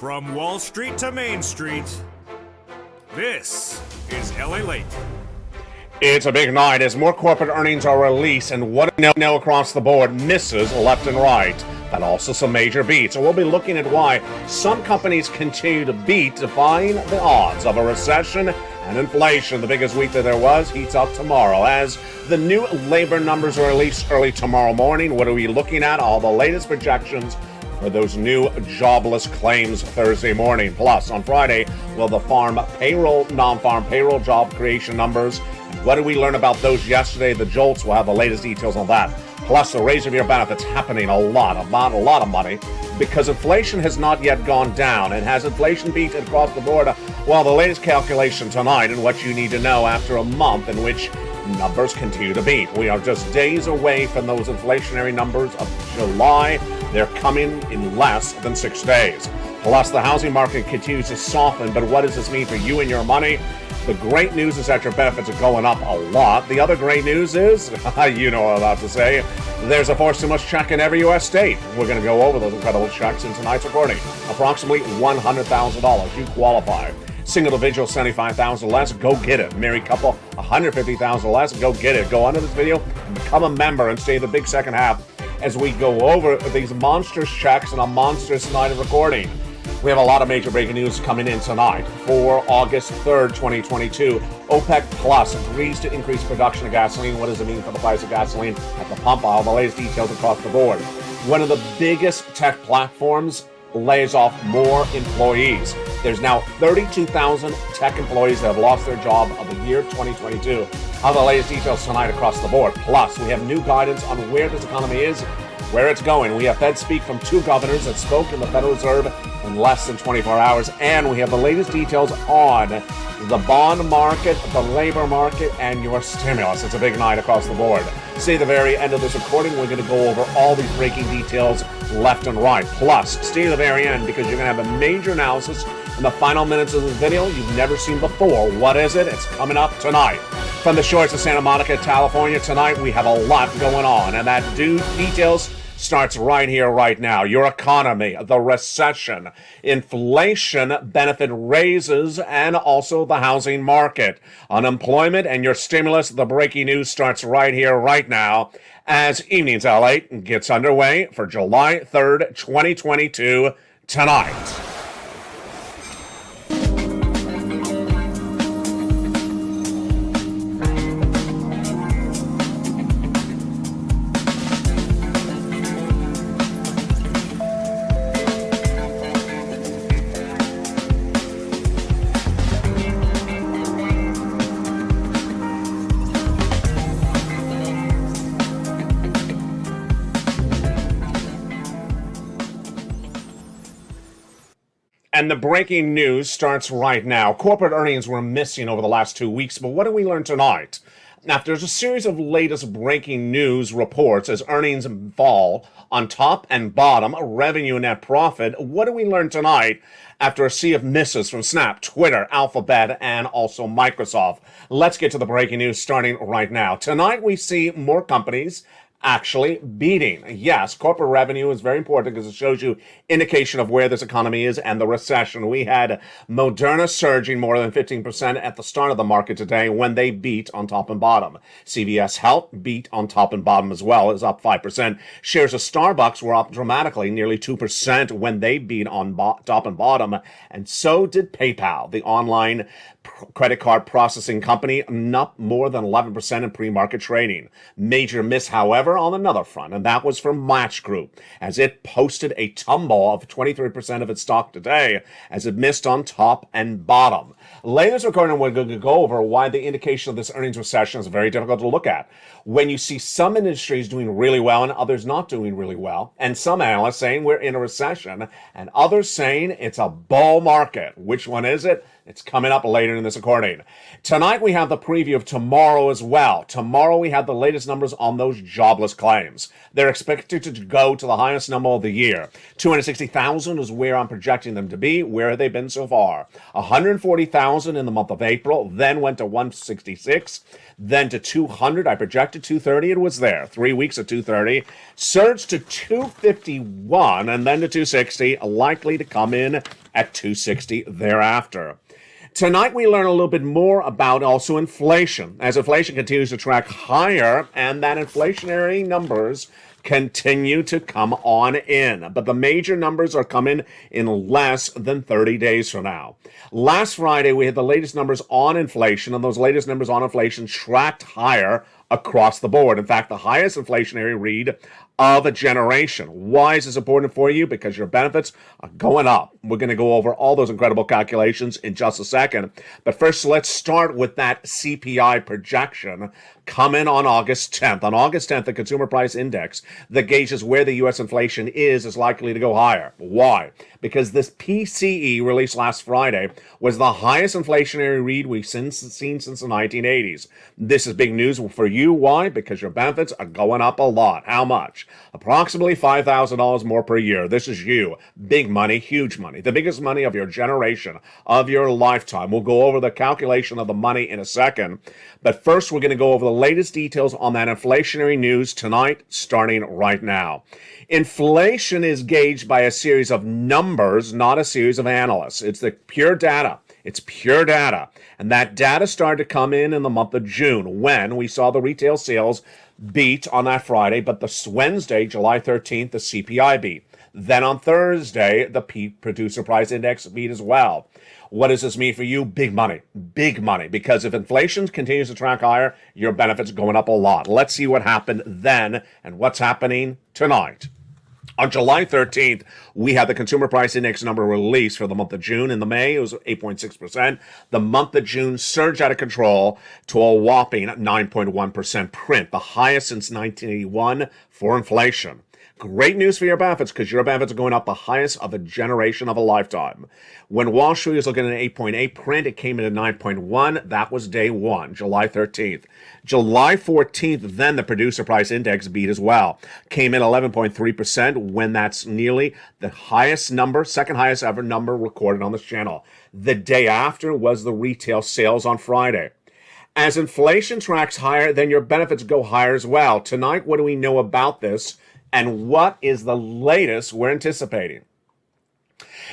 From Wall Street to Main Street, this is LALATE. It's a big night as more corporate earnings are released, and what do know across the board, misses left and right, but also some major beats. And we'll be looking at why some companies continue to beat, defying the odds of a recession and inflation. The biggest week that there was heats up tomorrow as the new labor numbers are released early tomorrow morning. What are we looking at? All the latest projections for those new jobless claims Thursday morning. Plus, on Friday, will the farm payroll, non-farm payroll job creation numbers. What did we learn about those yesterday? The JOLTS will have the latest details on that. Plus, the raise of your benefits happening a lot of money because inflation has not yet gone down. And has inflation beat across the board? Well, the latest calculation tonight and what you need to know after a month in which numbers continue to beat. We are just days away from those inflationary numbers of July. They're coming in less than 6 days. Plus, the housing market continues to soften, but what does this mean for you and your money? The great news is that your benefits are going up a lot. The other great news is, you know what I'm about to say, there's a forced stimulus check in every U.S. state. We're going to go over those incredible checks in tonight's recording. Approximately $100,000. You qualify. Single individual, $75,000 less, go get it. Married couple, $150,000 less, go get it. Go under this video and become a member and stay the big second half as we go over these monstrous checks and a monstrous night of recording. We have a lot of major breaking news coming in tonight. For August 3rd, 2022, OPEC Plus agrees to increase production of gasoline. What does it mean for the price of gasoline at the pump? All the latest details across the board. One of the biggest tech platforms lays off more employees. There's now 32,000 tech employees that have lost their job of the year 2022. All the latest details tonight across the board. Plus, we have new guidance on where this economy is, where it's going. We have Fed speak from two governors that spoke in the Federal Reserve in less than 24 hours. And we have the latest details on the bond market, the labor market, and your stimulus. It's a big night across the board. See the very end of this recording, we're going to go over all these breaking details left and right. Plus, stay to the very end because you're going to have a major analysis in the final minutes of this video you've never seen before. What is it? It's coming up tonight. From the shores of Santa Monica, California, tonight we have a lot going on, and that details starts right here, right now. Your economy, the recession, inflation, benefit raises, and also the housing market. Unemployment and your stimulus, the breaking news starts right here, right now, as Evenings LA gets underway for July 3rd, 2022, tonight. And the breaking news starts right now. Corporate earnings were missing over the last 2 weeks, but what did we learn tonight? After a series of latest breaking news reports as earnings fall on top and bottom, revenue and net profit, what did we learn tonight after a sea of misses from Snap, Twitter, Alphabet, and also Microsoft? Let's get to the breaking news starting right now. Tonight we see more companies actually beating. Yes, corporate revenue is very important because it shows you indication of where this economy is and the recession. We had Moderna surging more than 15% at the start of the market today when they beat on top and bottom. CVS Health beat on top and bottom as well, is up 5%. Shares of Starbucks were up dramatically, nearly 2% when they beat on top and bottom. And so did PayPal, the online credit card processing company, up more than 11% in pre-market trading. Major miss, however, on another front, and that was from Match Group, as it posted a tumble of 23% of its stock today, as it missed on top and bottom. Later in this recording, we're going to go over why the indication of this earnings recession is very difficult to look at. When you see some industries doing really well and others not doing really well, and some analysts saying we're in a recession, and others saying it's a bull market. Which one is it? It's coming up later in this recording. Tonight we have the preview of tomorrow as well. Tomorrow we have the latest numbers on those jobless claims. They're expected to go to the highest number of the year. 260,000 is where I'm projecting them to be. Where have they been so far? 140,000 in the month of April, then went to 166, then to 200. I projected 230. It was there. 3 weeks at 230. Surged to 251 and then to 260. Likely to come in at $2.60 thereafter. Tonight, we learn a little bit more about also inflation, as inflation continues to track higher and that inflationary numbers continue to come on in. But the major numbers are coming in less than 30 days from now. Last Friday, we had the latest numbers on inflation, and those latest numbers on inflation tracked higher across the board. In fact, the highest inflationary read of a generation. Why is this important for you? Because your benefits are going up. We're going to go over all those incredible calculations in just a second. But first, let's start with that CPI projection coming on August 10th. On August 10th, the Consumer Price Index that gauges where the U.S. inflation is likely to go higher. Why? Because this PCE released last Friday was the highest inflationary read we've seen since the 1980s. This is big news for you. Why? Because your benefits are going up a lot. How much? Approximately $5,000 more per year. This is you. Big money, huge money. The biggest money of your generation, of your lifetime. We'll go over the calculation of the money in a second. But first, we're going to go over the latest details on that inflationary news tonight, starting right now. Inflation is gauged by a series of numbers, not a series of analysts. It's the pure data. It's pure data. And that data started to come in the month of June when we saw the retail sales beat on that Friday, but the Wednesday, July 13th, the CPI beat. Then on Thursday, the Producer Price Index beat as well. What does this mean for you? Big money. Big money. Because if inflation continues to track higher, your benefits are going up a lot. Let's see what happened then and what's happening tonight. On July 13th, we had the Consumer Price Index number released for the month of June. In the May, it was 8.6%. The month of June surged out of control to a whopping 9.1% print, the highest since 1981 for inflation. Great news for your benefits because your benefits are going up the highest of a generation of a lifetime. When Wall Street was looking at an 8.8 print, it came in at 9.1. That was day one, July 13th. July 14th, then the Producer Price Index beat as well. Came in 11.3% when that's nearly the highest number, second highest ever number recorded on this channel. The day after was the retail sales on Friday. As inflation tracks higher, then your benefits go higher as well. Tonight, what do we know about this? And what is the latest we're anticipating?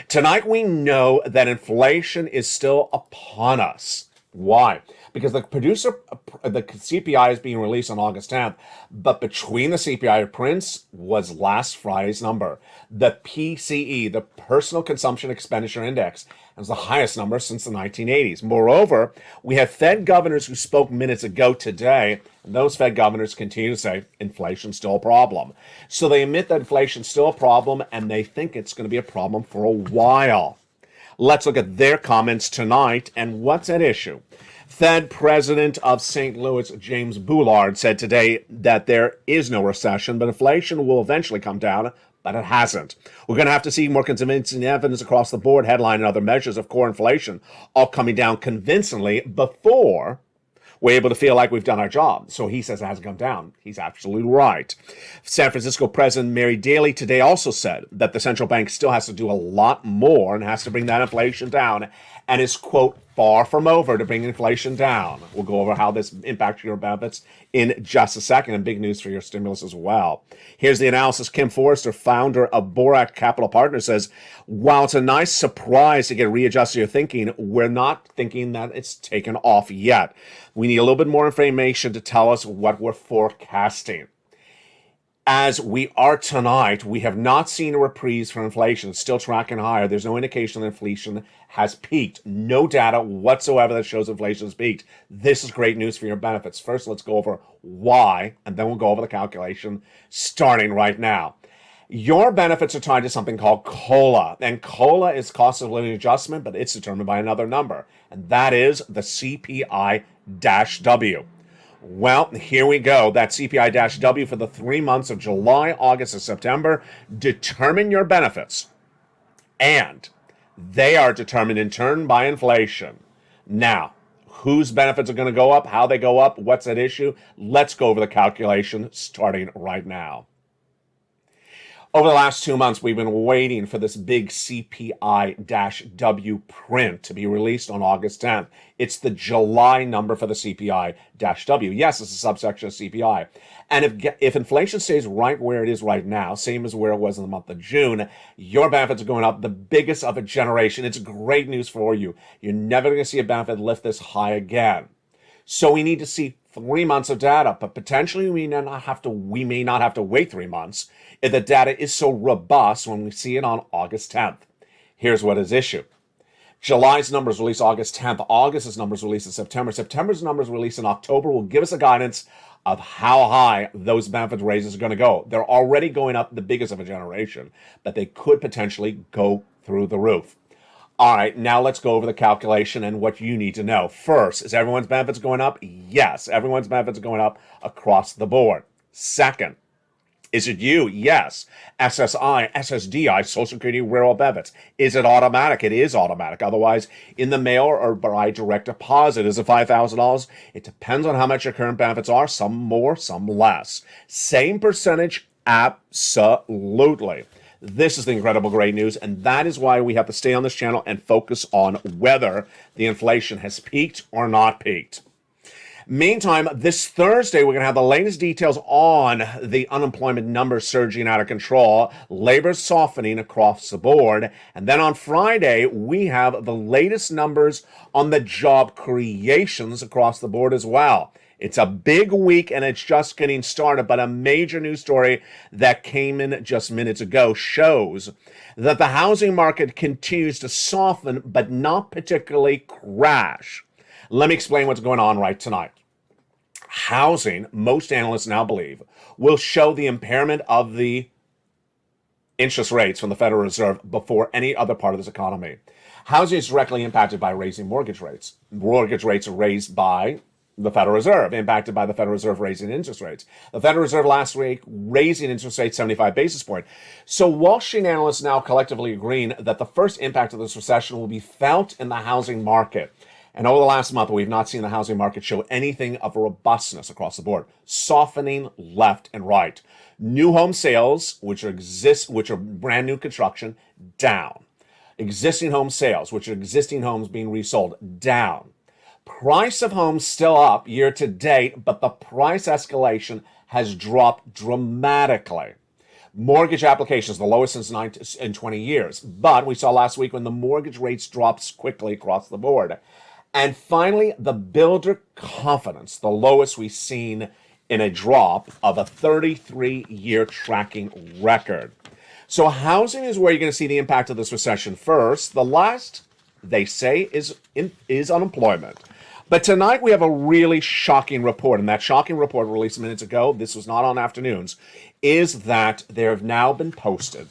Tonight, we know that inflation is still upon us. Why? Because the CPI is being released on August 10th, but between the CPI prints was last Friday's number. The PCE, the Personal Consumption Expenditure Index, was the highest number since the 1980s. Moreover, we have Fed governors who spoke minutes ago today, and those Fed governors continue to say inflation's still a problem. So they admit that inflation's still a problem, and they think it's going to be a problem for a while. Let's look at their comments tonight and what's at issue. Fed President of St. Louis, James Bullard, said today that there is no recession, but inflation will eventually come down, but it hasn't. We're going to have to see more convincing evidence across the board, headline and other measures of core inflation, all coming down convincingly before we're able to feel like we've done our job. So he says it hasn't come down. He's absolutely right. San Francisco President Mary Daly today also said that the central bank still has to do a lot more and has to bring that inflation down and is, quote, far from over to bring inflation down. We'll go over how this impacts your benefits in just a second, and big news for your stimulus as well. Here's the analysis. Kim Forrester, founder of Borak Capital Partners, says, while it's a nice surprise to get readjusted your thinking, we're not thinking that it's taken off yet. We need a little bit more information to tell us what we're forecasting. As we are tonight, we have not seen a reprise for inflation. It's still tracking higher. There's no indication that inflation has peaked. No data whatsoever that shows inflation has peaked. This is great news for your benefits. First, let's go over why, and then we'll go over the calculation starting right now. Your benefits are tied to something called COLA, and COLA is cost of living adjustment, but it's determined by another number, and that is the CPI-W. Well, here we go. That CPI-W for the 3 months of July, August, and September determine your benefits. And they are determined in turn by inflation. Now, whose benefits are going to go up, how they go up, what's at issue? Let's go over the calculation starting right now. Over the last 2 months, we've been waiting for this big CPI-W print to be released on August 10th. It's the July number for the CPI-W. Yes, it's a subsection of CPI. And if inflation stays right where it is right now, same as where it was in the month of June, your benefits are going up the biggest of a generation. It's great news for you. You're never going to see a benefit lift this high again. So we need to see 3 months of data, but potentially we may not have to wait 3 months if the data is so robust when we see it on August 10th. Here's what is issued. July's numbers release August 10th. August's numbers release in September. September's numbers release in October will give us a guidance of how high those benefit raises are going to go. They're already going up the biggest of a generation, but they could potentially go through the roof. All right, now let's go over the calculation and what you need to know. First, is everyone's benefits going up? Yes, everyone's benefits are going up across the board. Second, is it you? Yes. SSI, SSDI, Social Security rural benefits. Is it automatic? It is automatic. Otherwise, in the mail or by direct deposit. Is it $5,000? It depends on how much your current benefits are. Some more, some less. Same percentage? Absolutely. This is the incredible great news, and that is why we have to stay on this channel and focus on whether the inflation has peaked or not peaked. Meantime, this Thursday, we're going to have the latest details on the unemployment numbers surging out of control, labor softening across the board, and then on Friday, we have the latest numbers on the job creations across the board as well. It's a big week and it's just getting started, but a major news story that came in just minutes ago shows that the housing market continues to soften, but not particularly crash. Let me explain what's going on right tonight. Housing, most analysts now believe, will show the impairment of the interest rates from the Federal Reserve before any other part of this economy. Housing is directly impacted by raising mortgage rates. Mortgage rates are raised by the Federal Reserve, impacted by the Federal Reserve raising interest rates. The Federal Reserve last week raising interest rates 75 basis points. So Wall Street analysts now collectively agreeing that the first impact of this recession will be felt in the housing market. And over the last month, we've not seen the housing market show anything of robustness across the board, softening left and right. New home sales, which are brand new construction, down. Existing home sales, which are existing homes being resold, down. Price of homes still up year to date, but the price escalation has dropped dramatically. Mortgage applications, the lowest since in 20 years. But we saw last week when the mortgage rates dropped quickly across the board. And finally, the builder confidence, the lowest we've seen in a drop of a 33-year tracking record. So housing is where you're going to see the impact of this recession first. The last, they say, is unemployment. But tonight we have a really shocking report, and that shocking report released minutes ago, this was not on afternoons, is that there have now been posted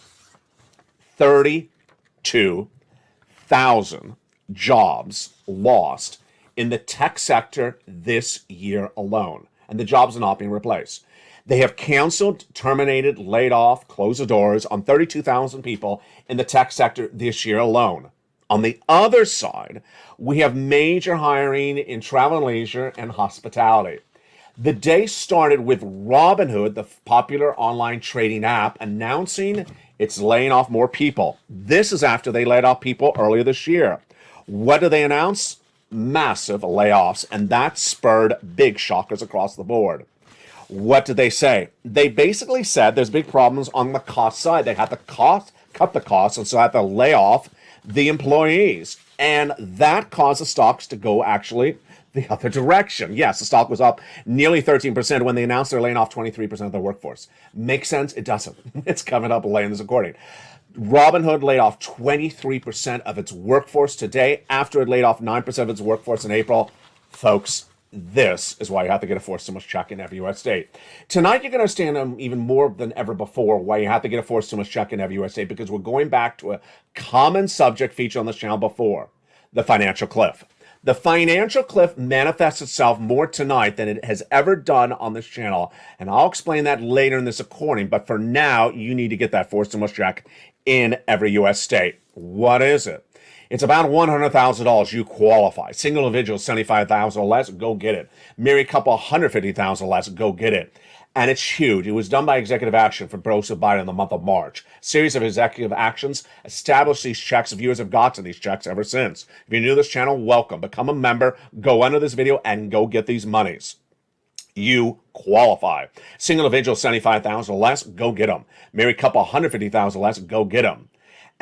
32,000 jobs lost in the tech sector this year alone. And the jobs are not being replaced. They have canceled, terminated, laid off, closed the doors on 32,000 people in the tech sector this year alone. On the other side, we have major hiring in travel and leisure and hospitality. The day started with Robinhood, the popular online trading app, announcing it's laying off more people. This is after they laid off people earlier this year. What do they announce? Massive layoffs, and that spurred big shockers across the board. What did they say? They basically said there's big problems on the cost side. They had to cut the costs, and so had to lay off the employees. And that caused the stocks to go actually the other direction. Yes, the stock was up nearly 13% when they announced they're laying off 23% of their workforce. Makes sense? It doesn't. It's coming up laying this according. Robinhood laid off 23% of its workforce today after it laid off 9% of its workforce in April. Folks, this is why you have to get a forced stimulus check in every U.S. state. Tonight, you're going to understand even more than ever before why you have to get a forced stimulus check in every U.S. state, because we're going back to a common subject featured on this channel before, the financial cliff. The financial cliff manifests itself more tonight than it has ever done on this channel, and I'll explain that later in this recording, but for now, you need to get that forced stimulus check in every U.S. state. What is it? It's about $100,000 you qualify. Single individual, $75,000 or less, go get it. Married couple, $150,000 or less, go get it. And it's huge. It was done by executive action from President Biden in the month of March. A series of executive actions established these checks. Viewers have gotten these checks ever since. If you're new to this channel, welcome. Become a member. Go under this video and go get these monies. You qualify. Single individual, 75,000 or less, go get them. Married couple, 150,000 or less, go get them.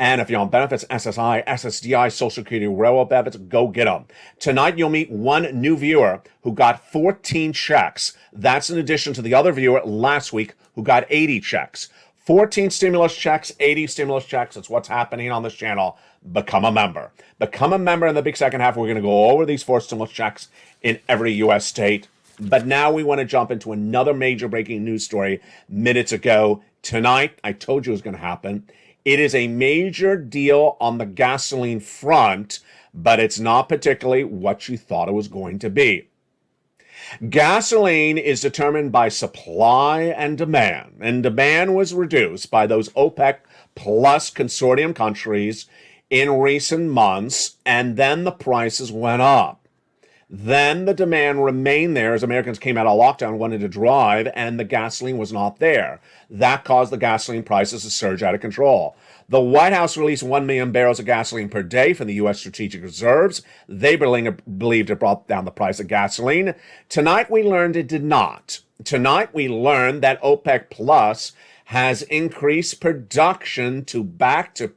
And if you're on benefits, SSI, SSDI, Social Security, railroad benefits, go get them. Tonight, you'll meet one new viewer who got 14 checks. That's in addition to the other viewer last week who got 80 checks. 14 stimulus checks, 80 stimulus checks. That's what's happening on this channel. Become a member. Become a member in the big second half. We're going to go over these 4 stimulus checks in every U.S. state. But now we want to jump into another major breaking news story minutes ago. Tonight, I told you it was going to happen. It is a major deal on the gasoline front, but it's not particularly what you thought it was going to be. Gasoline is determined by supply and demand was reduced by those OPEC plus consortium countries in recent months, and then the prices went up. Then the demand remained there as Americans came out of lockdown, wanted to drive, and the gasoline was not there. That caused the gasoline prices to surge out of control. The White House released 1 million barrels of gasoline per day from the U.S. strategic reserves. They believed it brought down the price of gasoline. Tonight we learned it did not. Tonight we learned that OPEC Plus has increased production to back to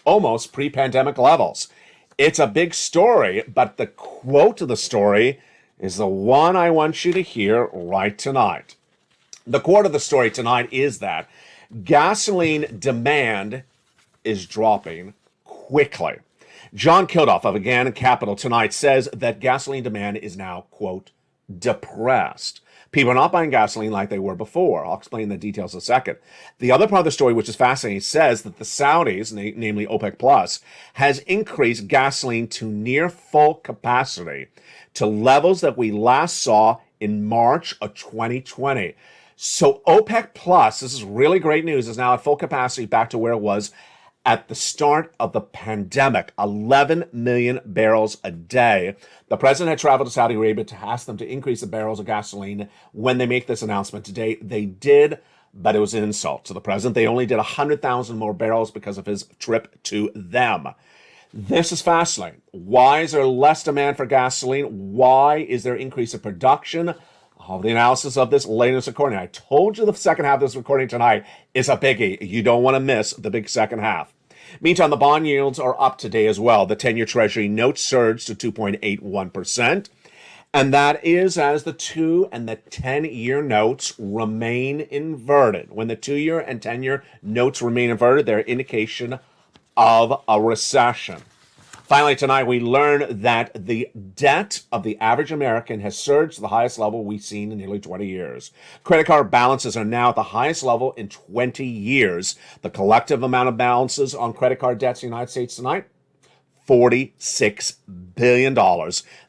almost pre-pandemic levels. It's a big story, but the quote of the story is the one I want you to hear right tonight. The quote of the story tonight is that gasoline demand is dropping quickly. John Kilduff of Again Capital tonight says that gasoline demand is now, quote, depressed. People are not buying gasoline like they were before. I'll explain the details in a second. The other part of the story, which is fascinating, says that the Saudis, namely OPEC Plus, has increased gasoline to near full capacity to levels that we last saw in March of 2020. So OPEC Plus, this is really great news, is now at full capacity back to where it was at the start of the pandemic, 11 million barrels a day. The president had traveled to Saudi Arabia to ask them to increase the barrels of gasoline when they make this announcement today. They did, but it was an insult to the president. They only did 100,000 more barrels because of his trip to them. This is fascinating. Why is there less demand for gasoline? Why is there increase in production? All the analysis of this later in this recording. I told you the second half of this recording tonight is a biggie. You don't want to miss the big second half. Meantime, the bond yields are up today as well. The 10-year Treasury note surged to 2.81%. And that is as the 2 and the 10-year notes remain inverted. When the 2-year and 10-year notes remain inverted, they're an indication of a recession. Finally, tonight, we learn that the debt of the average American has surged to the highest level we've seen in nearly 20 years. Credit card balances are now at the highest level in 20 years. The collective amount of balances on credit card debts in the United States tonight, $46 billion.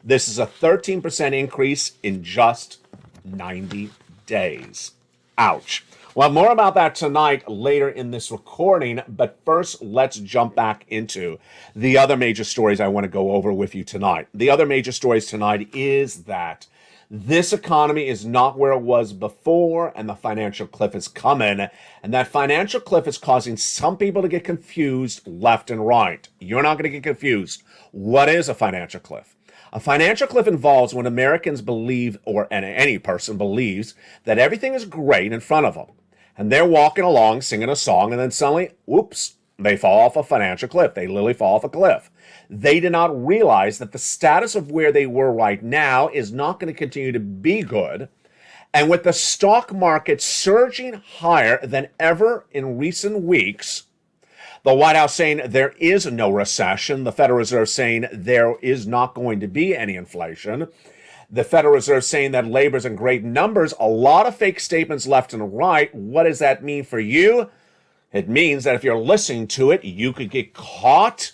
This is a 13% increase in just 90 days. Ouch. We'll have more about that tonight later in this recording, but first let's jump back into the other major stories I want to go over with you tonight. The other major stories tonight is that this economy is not where it was before, and the financial cliff is coming, and that financial cliff is causing some people to get confused left and right. You're not going to get confused. What is a financial cliff? A financial cliff involves when Americans believe, or any person believes, that everything is great in front of them. And they're walking along singing a song, and then suddenly, whoops, they fall off a financial cliff. They literally fall off a cliff. They did not realize that the status of where they were right now is not going to continue to be good. And with the stock market surging higher than ever in recent weeks, the White House saying there is no recession, the Federal Reserve saying there is not going to be any inflation, the Federal Reserve saying that labor's in great numbers, a lot of fake statements left and right. What does that mean for you? It means that if you're listening to it, you could get caught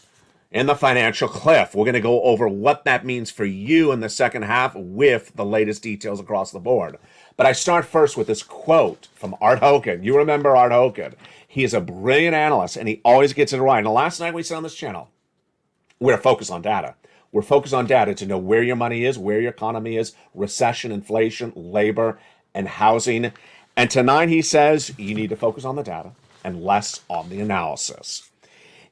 in the financial cliff. We're going to go over what that means for you in the second half with the latest details across the board. But I start first with this quote from Art Hogan. You remember Art Hogan. He is a brilliant analyst, and he always gets it right. And last night we said on this channel, we're focused on data. We're focused on data to know where your money is, where your economy is, recession, inflation, labor, and housing. And tonight he says you need to focus on the data and less on the analysis.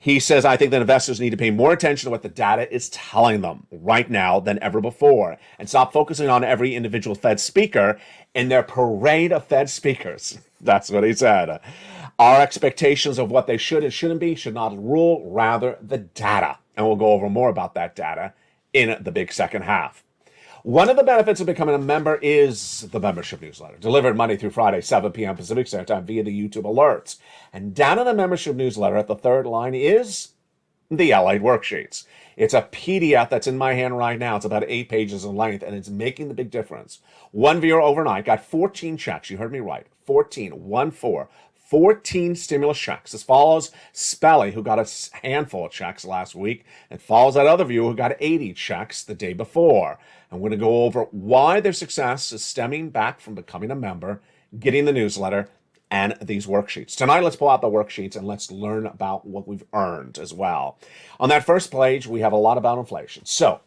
He says, I think that investors need to pay more attention to what the data is telling them right now than ever before and stop focusing on every individual Fed speaker in their parade of Fed speakers. That's what he said. Our expectations of what they should and shouldn't be should not rule, rather the data. And we'll go over more about that data in the big second half. One of the benefits of becoming a member is the membership newsletter, delivered Monday through Friday, 7 p.m. Pacific Standard Time via the YouTube alerts. And down in the membership newsletter at the third line is the LALATE worksheets. It's a PDF that's in my hand right now. It's about 8 pages in length, and it's making the big difference. One viewer overnight got 14 checks. You heard me right. 14 stimulus checks. This follows Spelly, who got a handful of checks last week, and follows that other viewer who got 80 checks the day before. I'm going to go over why their success is stemming back from becoming a member, getting the newsletter, and these worksheets. Tonight, let's pull out the worksheets and let's learn about what we've earned as well. On that first page, we have a lot about inflation. So,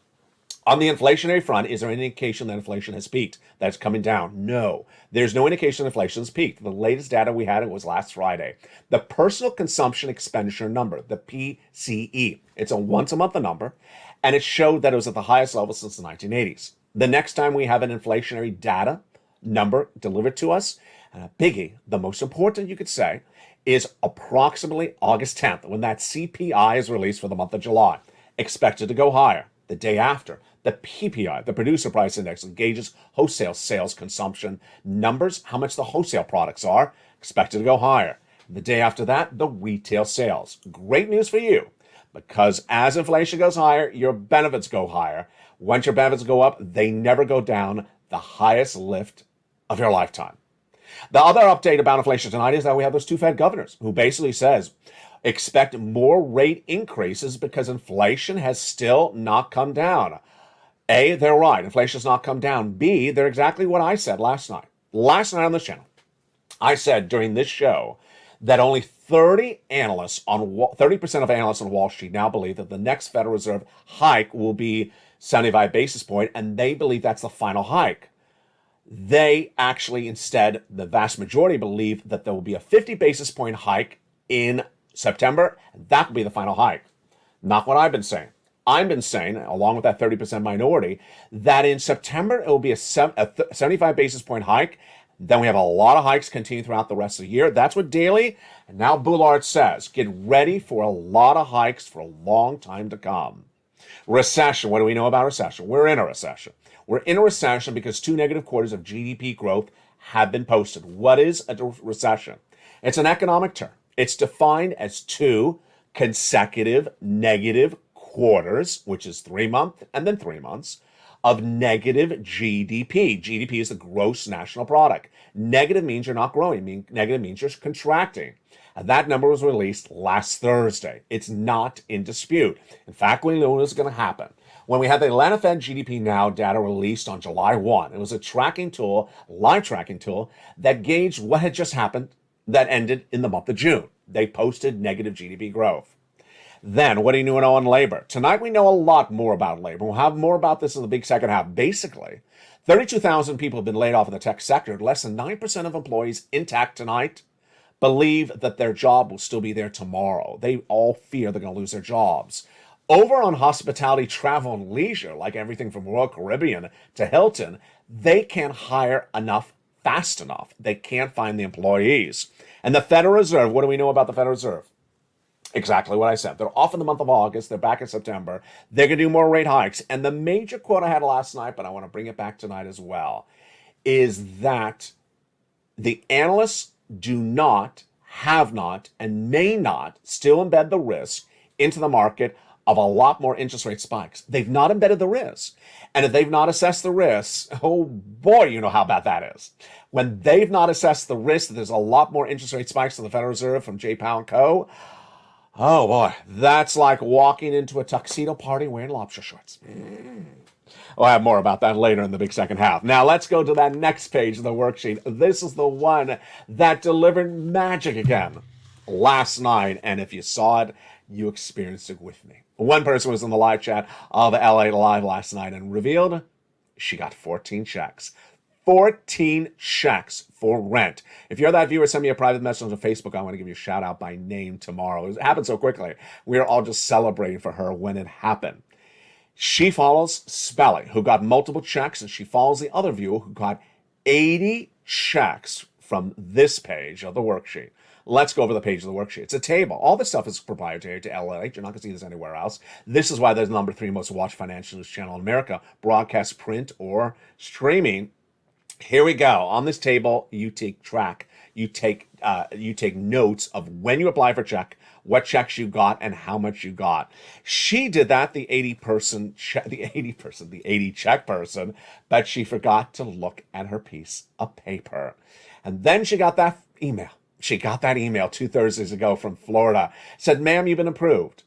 on the inflationary front, is there any indication that inflation has peaked, that it's coming down? No. There's no indication that inflation has peaked. The latest data we had, it was last Friday. The personal consumption expenditure number, the PCE. It's a once-a-month number, and it showed that it was at the highest level since the 1980s. The next time we have an inflationary data number delivered to us, and a biggie, the most important you could say, is approximately August 10th, when that CPI is released for the month of July. Expected to go higher. The day after, the PPI, the Producer Price Index, gauges wholesale sales consumption numbers, how much the wholesale products are, expected to go higher. The day after that, the retail sales. Great news for you, because as inflation goes higher, your benefits go higher. Once your benefits go up, they never go down, the highest lift of your lifetime. The other update about inflation tonight is that we have those two Fed governors who basically says, expect more rate increases because inflation has still not come down. A, they're right. Inflation has not come down. B, they're exactly what I said last night. Last night on this channel, I said during this show that only 30% of analysts on Wall Street now believe that the next Federal Reserve hike will be 75 basis points, and they believe that's the final hike. They actually instead, the vast majority believe that there will be a 50 basis point hike in September, and that will be the final hike. Not what I've been saying. I've been saying, along with that 30% minority, that in September it will be a 75 basis point hike. Then we have a lot of hikes continue throughout the rest of the year. That's what Daly and now Bullard says. Get ready for a lot of hikes for a long time to come. Recession. What do we know about recession? We're in a recession. We're in a recession because 2 negative quarters of GDP growth have been posted. What is a recession? It's an economic term. It's defined as 2 consecutive negative quarters, which is 3 months and then 3 months, of negative GDP. GDP is the gross national product. Negative means you're not growing. Negative means you're contracting. And that number was released last Thursday. It's not in dispute. In fact, we know what's going to happen. When we had the Atlanta Fed GDP Now data released on July 1, it was a tracking tool, live tracking tool, that gauged what had just happened that ended in the month of June. They posted negative GDP growth. Then, what do you know on labor? Tonight, we know a lot more about labor. We'll have more about this in the big second half. Basically, 32,000 people have been laid off in the tech sector. Less than 9% of employees intact tonight believe that their job will still be there tomorrow. They all fear they're going to lose their jobs. Over on hospitality, travel, and leisure, like everything from Royal Caribbean to Hilton, they can't hire enough fast enough. They can't find the employees. And the Federal Reserve, what do we know about the Federal Reserve? Exactly what I said. They're off in the month of August. They're back in September. They're going to do more rate hikes. And the major quote I had last night, but I want to bring it back tonight as well, is that the analysts do not, have not, and may not still embed the risk into the market of a lot more interest rate spikes. They've not embedded the risk. And if they've not assessed the risks, oh boy, you know how bad that is. When they've not assessed the risk that there's a lot more interest rate spikes to the Federal Reserve from J. Powell & Co., oh boy, that's like walking into a tuxedo party wearing lobster shorts. We'll have more about that later in the big second half. Now let's go to that next page of the worksheet. This is the one that delivered magic again last night. And if you saw it, you experienced it with me. One person was in the live chat of LA Live last night and revealed she got 14 checks. 14 checks for rent. If you're that viewer, send me a private message on Facebook. I want to give you a shout out by name tomorrow. It happened so quickly. We are all just celebrating for her when it happened. She follows Spelly, who got multiple checks, and she follows the other viewer who got 80 checks from this page of the worksheet. Let's go over the page of the worksheet. It's a table. All this stuff is proprietary to LALATE. You're not going to see this anywhere else. This is why there's the number 3 most watched financial news channel in America, broadcast, print, or streaming. Here we go. On this table, you take track. You take notes of when you apply for check, what checks you got, and how much you got. She did that, the 80 check person, but she forgot to look at her piece of paper. And then she got that email. She got that email 2 Thursdays ago from Florida. Said, ma'am, you've been approved.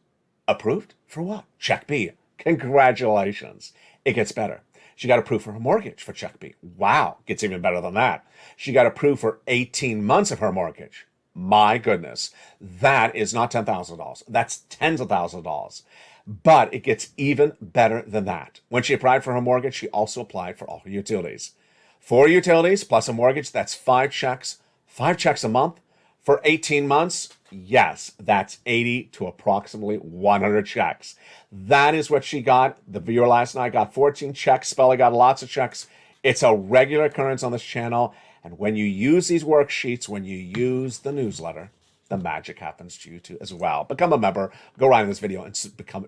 Approved? For what? Check B. Congratulations. It gets better. She got approved for her mortgage for check B. Wow. Gets even better than that. She got approved for 18 months of her mortgage. My goodness. That is not $10,000. That's tens of thousands of dollars. But it gets even better than that. When she applied for her mortgage, she also applied for all her utilities. 4 utilities plus a mortgage, that's 5 checks. 5 checks a month for 18 months. Yes, that's 80 to approximately 100 checks. That is what she got. The viewer last night got 14 checks. Spelly got lots of checks. It's a regular occurrence on this channel. And when you use these worksheets, when you use the newsletter, the magic happens to you too as well. Become a member. Go right in this video and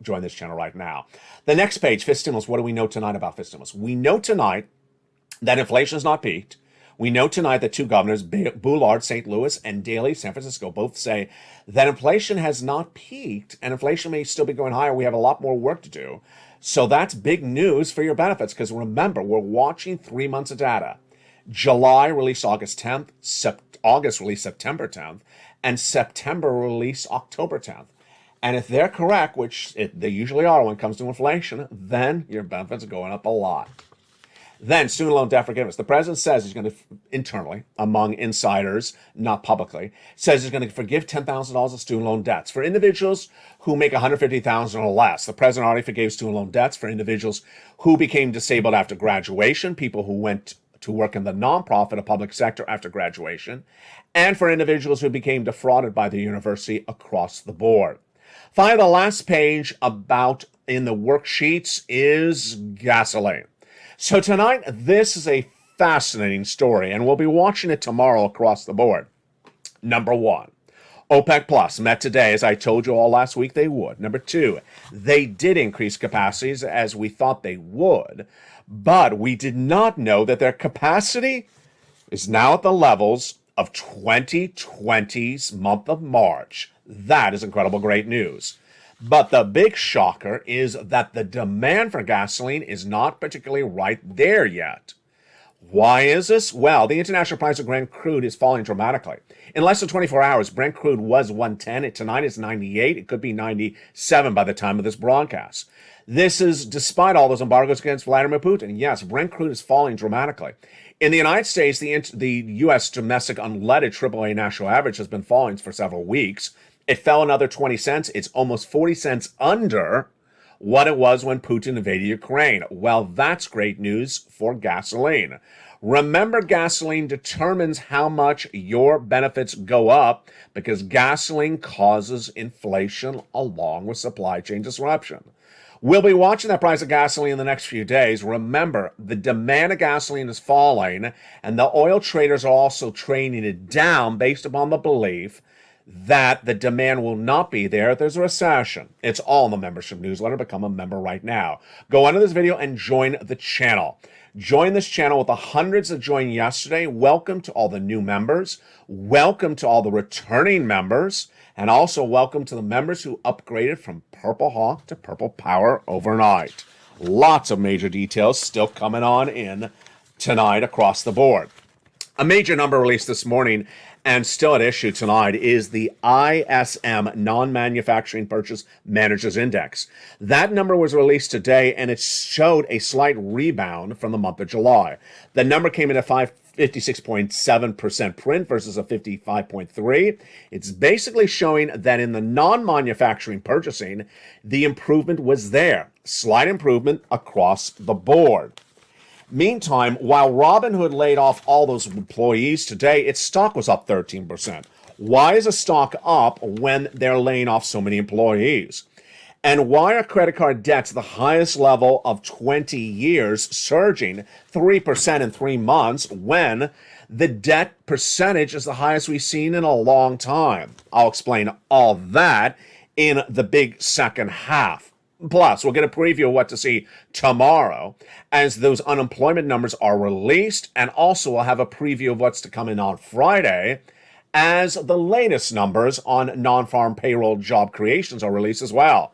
join this channel right now. The next page, fifth stimulus. What do we know tonight about fifth stimulus? We know tonight that inflation has not peaked. We know tonight that 2 governors, Bullard, St. Louis, and Daley, San Francisco, both say that inflation has not peaked and inflation may still be going higher. We have a lot more work to do. So that's big news for your benefits because remember, we're watching 3 months of data. July released August 10th, August released September 10th, and September released October 10th. And if they're correct, which they usually are when it comes to inflation, then your benefits are going up a lot. Then, student loan debt forgiveness. The president says he's going to, internally, among insiders, not publicly, says he's going to forgive $10,000 of student loan debts. For individuals who make $150,000 or less, the president already forgave student loan debts for individuals who became disabled after graduation, people who went to work in the nonprofit or public sector after graduation, and for individuals who became defrauded by the university across the board. Finally, the last page about in the worksheets is gasoline. So tonight, this is a fascinating story, and we'll be watching it tomorrow across the board. Number 1, OPEC Plus met today, as I told you all last week they would. Number 2, they did increase capacities as we thought they would, but we did not know that their capacity is now at the levels of 2020's month of March. That is incredible, great news. But the big shocker is that the demand for gasoline is not particularly right there yet. Why is this? Well, the international price of Brent crude is falling dramatically. In less than 24 hours, Brent crude was 110. Tonight it's 98. It could be 97 by the time of this broadcast. This is despite all those embargoes against Vladimir Putin. Yes, Brent crude is falling dramatically. In the United States, the U.S. domestic unleaded AAA national average has been falling for several weeks. It fell another 20 cents. It's almost 40 cents under what it was when Putin invaded Ukraine. Well, that's great news for gasoline. Remember, gasoline determines how much your benefits go up because gasoline causes inflation along with supply chain disruption. We'll be watching that price of gasoline in the next few days. Remember, the demand of gasoline is falling, and the oil traders are also trading it down based upon the belief that the demand will not be there if there's a recession. It's all in the membership newsletter. Become a member right now. Go under this video and join the channel. Join this channel with the hundreds that joined yesterday. Welcome to all the new members. Welcome to all the returning members. And also welcome to the members who upgraded from Purple Hawk to Purple Power overnight. Lots of major details still coming on in tonight across the board. A major number released this morning and still at issue tonight is the ISM Non-Manufacturing Purchase Managers Index. That number was released today, and it showed a slight rebound from the month of July. The number came in at 56.7% print versus a 55.3. It's basically showing that in the non-manufacturing purchasing, the improvement was there. Slight improvement across the board. Meantime, while Robinhood laid off all those employees today, its stock was up 13%. Why is a stock up when they're laying off so many employees? And why are credit card debts the highest level of 20 years, surging 3% in 3 months when the debt percentage is the highest we've seen in a long time? I'll explain all that in the big second half. Plus, we'll get a preview of what to see tomorrow as those unemployment numbers are released, and also we'll have a preview of what's to come in on Friday as the latest numbers on non-farm payroll job creations are released as well.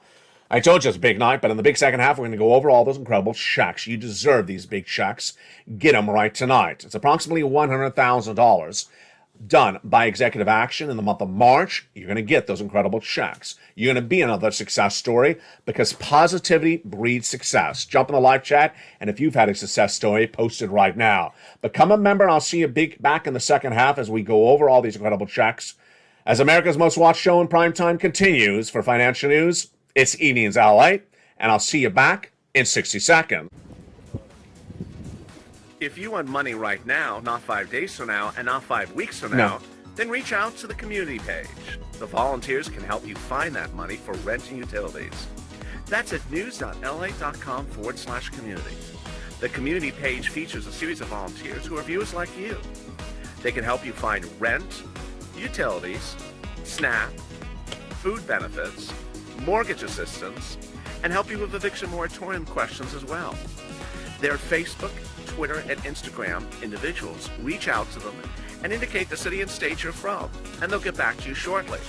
I told you it's a big night, but in the big second half, we're going to go over all those incredible checks. You deserve these big checks. Get them right tonight. It's approximately $100,000 done by executive action in the month of March. You're going to get those incredible checks. You're going to be another success story because positivity breeds success. Jump in the live chat, and if you've had a success story, post it right now. Become a member, and I'll see you back in the second half as we go over all these incredible checks. As America's most watched show in primetime continues for financial news, it's Evenings LALATE, and I'll see you back in 60 seconds. If you want money right now, not 5 days from now, and not 5 weeks from now, then reach out to the community page. The volunteers can help you find that money for rent and utilities. That's at news.la.com/community. The community page features a series of volunteers who are viewers like you. They can help you find rent, utilities, SNAP, food benefits, mortgage assistance, and help you with eviction moratorium questions as well. Their Facebook, Twitter, and Instagram individuals reach out to them and indicate the city and state you're from, and they'll get back to you shortly.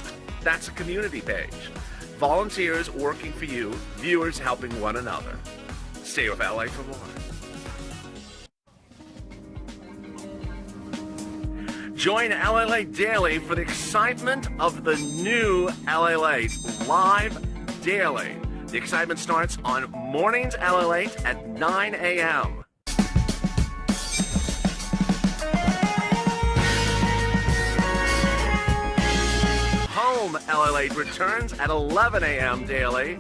That's a community page. Volunteers working for you, viewers helping one another. Stay with LA for more. Join LALATE Daily for the excitement of the new LALATE live daily. The excitement starts on Mornings LALATE at 9 a.m. Home LALATE returns at 11 a.m. daily.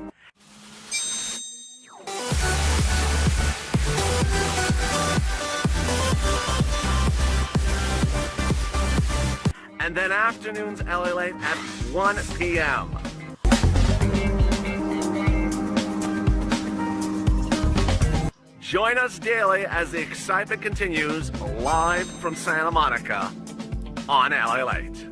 And then afternoons LALATE at 1 p.m. Join us daily as the excitement continues live from Santa Monica on LALATE.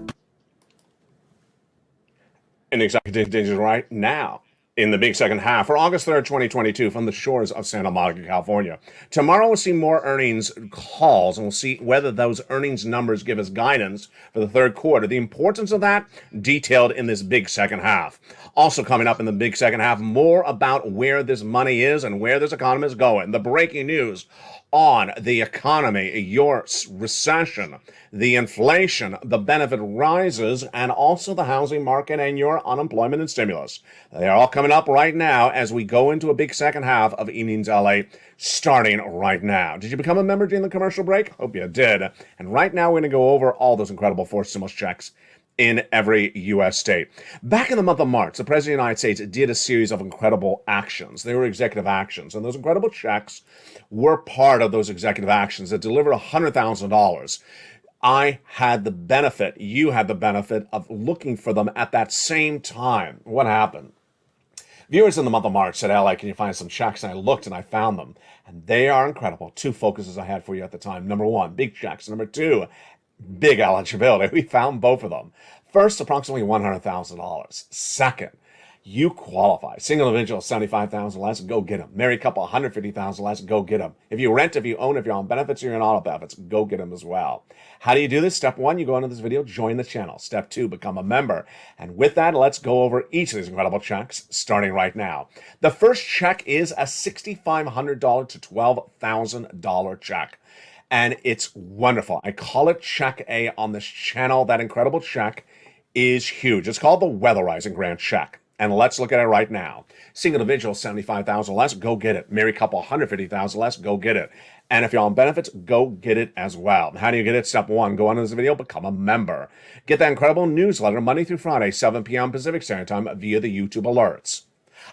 And executive contingent right now in the big second half for August 3rd, 2022 from the shores of Santa Monica, California. Tomorrow we'll see more earnings calls, and we'll see whether those earnings numbers give us guidance for the third quarter. The importance of that detailed in this big second half. Also coming up in the big second half, more about where this money is and where this economy is going. The breaking news on the economy, your recession, the inflation, the benefit rises, and also the housing market and your unemployment and stimulus. They are all coming up right now as we go into a big second half of Evenings LA, starting right now. Did you become a member during the commercial break? Hope you did. And right now we're going to go over all those incredible forced stimulus checks in every U.S. state. Back in the month of March, the President of the United States did a series of incredible actions. They were executive actions, and those incredible checks were part of those executive actions that delivered $100,000. I had the benefit, you had the benefit of looking for them at that same time. What happened? Viewers in the month of March said, LA, can you find some checks? And I looked and I found them, and they are incredible. Two focuses I had for you at the time. Number one, big checks. Number two, big eligibility. We found both of them. First, approximately $100,000. Second, you qualify. Single individual, $75,000 less, go get them. Married couple, $150,000 less, go get them. If you rent, if you own, if you're on benefits, you're on auto benefits, go get them as well. How do you do this? Step one, you go into this video, join the channel. Step two, become a member. And with that, let's go over each of these incredible checks, starting right now. The first check is a $6,500 to $12,000 check. And it's wonderful. I call it Check A on this channel. That incredible check is huge. It's called the Weatherizing Grant Check. And let's look at it right now. Single individual, $75,000 less, go get it. Married couple, $150,000 less, go get it. And if you're on benefits, go get it as well. How do you get it? Step one, go on to this video, become a member. Get that incredible newsletter Monday through Friday, 7 p.m. Pacific Standard Time via the YouTube alerts.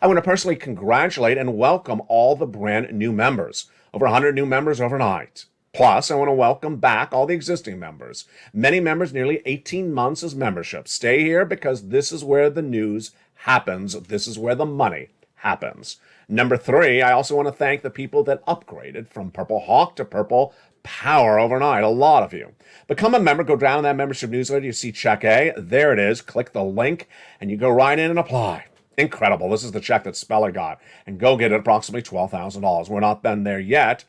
I want to personally congratulate and welcome all the brand new members. Over 100 new members overnight. Plus, I want to welcome back all the existing members. Many members, nearly 18 months as membership. Stay here because this is where the news happens. This is where the money happens. Number 3, I also want to thank the people that upgraded from Purple Hawk to Purple Power overnight. A lot of you. Become a member. Go down in that membership newsletter. You see check A. There it is. Click the link and you go right in and apply. Incredible. This is the check that Speller got. And go get it approximately $12,000. We're not done there yet.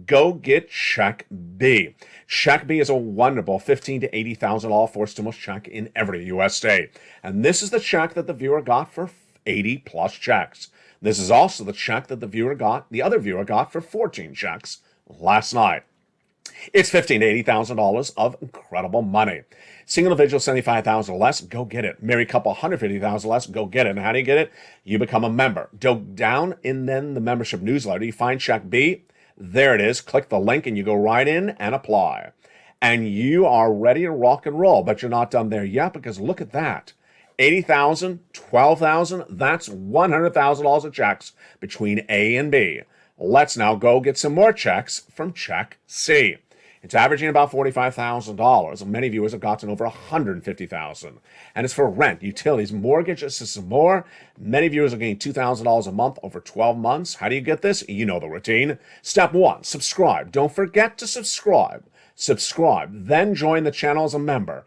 Go get check B. Check B is a wonderful $15,000 to $80,000 forced stimulus check in every U.S. state. And this is the check that the viewer got for 80 plus checks. This is also the check that the other viewer got for 14 checks last night. It's $15,000 to $80,000 of incredible money. Single individual, $75,000 or less, go get it. Married couple, $150,000 or less, go get it. And how do you get it? You become a member. Go down in then the membership newsletter. You find check B. There it is. Click the link and you go right in and apply. And you are ready to rock and roll. But you're not done there yet because look at that. $80,000, $12,000, that's $100,000 of checks between A and B. Let's now go get some more checks from check C. It's averaging about $45,000. Many viewers have gotten over $150,000. And it's for rent, utilities, mortgages, this is more. Many viewers are getting $2,000 a month over 12 months. How do you get this? You know the routine. Step 1, subscribe. Don't forget to subscribe. Subscribe, then join the channel as a member.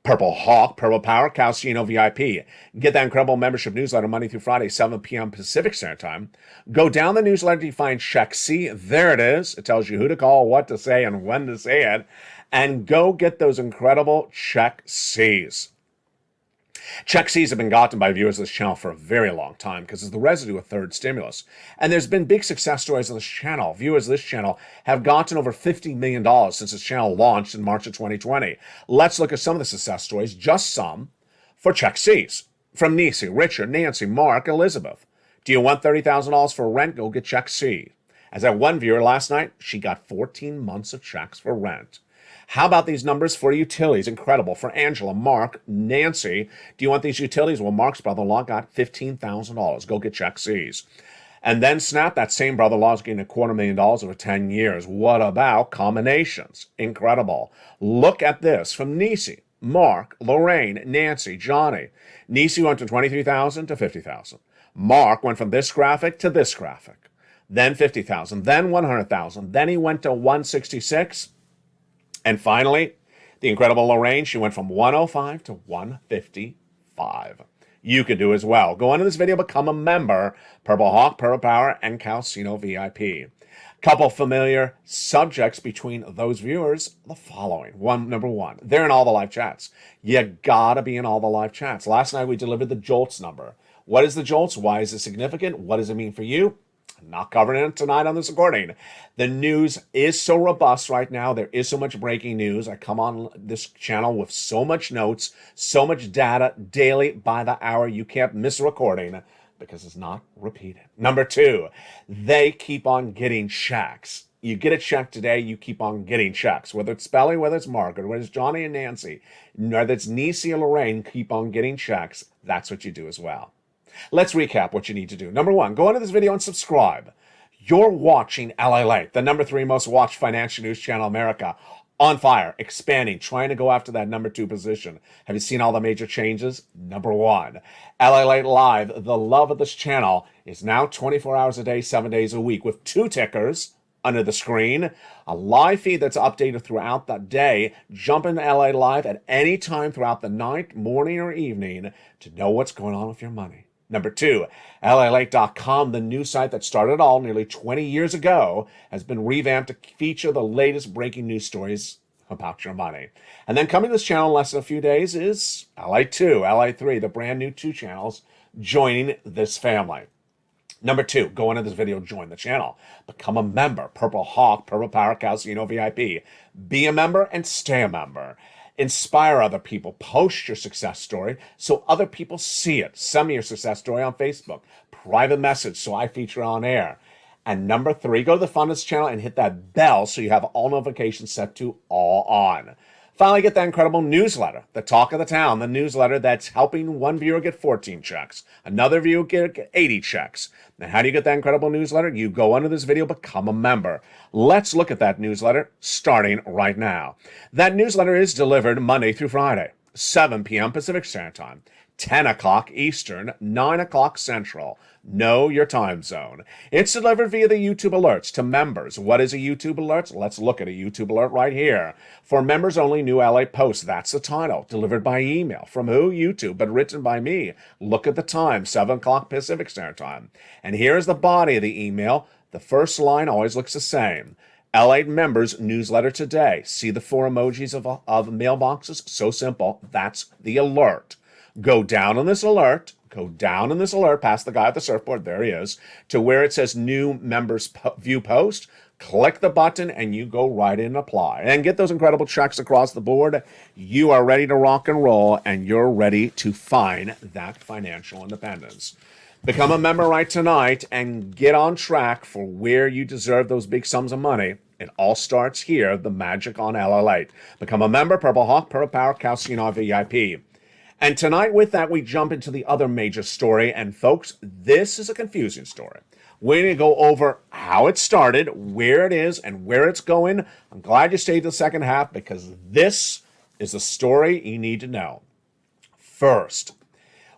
Purple Hawk, Purple Power, Calcino VIP. Get that incredible membership newsletter Monday through Friday, 7 p.m. Pacific Standard Time. Go down the newsletter to find check C. There it is. It tells you who to call, what to say, and when to say it. And go get those incredible check C's. Check C's have been gotten by viewers of this channel for a very long time because it's the residue of third stimulus. And there's been big success stories on this channel. Viewers of this channel have gotten over $50 million since this channel launched in March of 2020. Let's look at some of the success stories, just some, for check C's. From Nisi, Richard, Nancy, Mark, Elizabeth. Do you want $30,000 for rent? Go get check C. As that one viewer last night, she got 14 months of checks for rent. How about these numbers for utilities? Incredible. For Angela, Mark, Nancy, do you want these utilities? Well, Mark's brother-in-law got $15,000. Go get check C's. And then Snap, that same brother-in-law is getting $250,000 over 10 years. What about combinations? Incredible. Look at this from Nisi, Mark, Lorraine, Nancy, Johnny. Nisi went from $23,000 to $50,000. Mark went from this graphic to this graphic. Then $50,000, then $100,000. Then he went to $166,000. And finally, the incredible Lorraine, she went from $105,000 to $155,000. You can do as well. Go into this video, become a member, Purple Hawk, Purple Power, and Calcino VIP. Couple familiar subjects between those viewers, the following. Number one, they're in all the live chats. You gotta be in all the live chats. Last night we delivered the JOLTS number. What is the JOLTS? Why is it significant? What does it mean for you? I'm not covering it tonight on this recording. The news is so robust right now. There is so much breaking news. I come on this channel with so much notes, so much data daily by the hour. You can't miss a recording because it's not repeated. Number two, they keep on getting checks. You get a check today, you keep on getting checks. Whether it's Spelly, whether it's Margaret, whether it's Johnny and Nancy, whether it's Nisi or Lorraine, keep on getting checks. That's what you do as well. Let's recap what you need to do. Number one, go into this video and subscribe. You're watching LALATE, the number 3 most watched financial news channel in America. On fire, expanding, trying to go after that number 2 position. Have you seen all the major changes? Number one, LALATE Live, the love of this channel, is now 24 hours a day, 7 days a week with 2 tickers under the screen, a live feed that's updated throughout the day. Jump into LA Live at any time throughout the night, morning, or evening to know what's going on with your money. Number two, LALATE.com, the new site that started it all nearly 20 years ago, has been revamped to feature the latest breaking news stories about your money. And then coming to this channel in less than a few days is LA2, LA3, the brand new 2 channels joining this family. Number two, go into this video, join the channel. Become a member, Purple Hawk, Purple Power, Calcino VIP. Be a member and stay a member. Inspire other people. Post your success story so other people see it. Send me your success story on Facebook. Private message so I feature on air. And number 3, go to the Funders channel and hit that bell so you have all notifications set to all on. Finally, get that incredible newsletter, the talk of the town, the newsletter that's helping one viewer get 14 checks, another viewer get 80 checks. Now, how do you get that incredible newsletter? You go under this video, become a member. Let's look at that newsletter starting right now. That newsletter is delivered Monday through Friday, 7 p.m. Pacific Standard Time, 10 o'clock Eastern, 9 o'clock Central. Know your time zone. It's delivered via the YouTube alerts to members. What is a YouTube alert? Let's look at a YouTube alert right here. For members only, new LA post. That's the title. Delivered by email. From who? YouTube, but written by me. Look at the time, 7 o'clock Pacific Standard Time. And here's the body of the email. The first line always looks the same. LATE members newsletter today. See the 4 emojis of mailboxes? So simple. That's the alert. Go down in this alert, past the guy at the surfboard, there he is, to where it says new members view post. Click the button and you go right in and apply. And get those incredible checks across the board. You are ready to rock and roll, and you're ready to find that financial independence. Become a member right tonight and get on track for where you deserve those big sums of money. It all starts here, the magic on LALATE. Become a member, Purple Hawk, Purple Power, Calcium VIP. And tonight with that, we jump into the other major story. And folks, this is a confusing story. We're going to go over how it started, where it is, and where it's going. I'm glad you stayed to the second half because this is a story you need to know. First,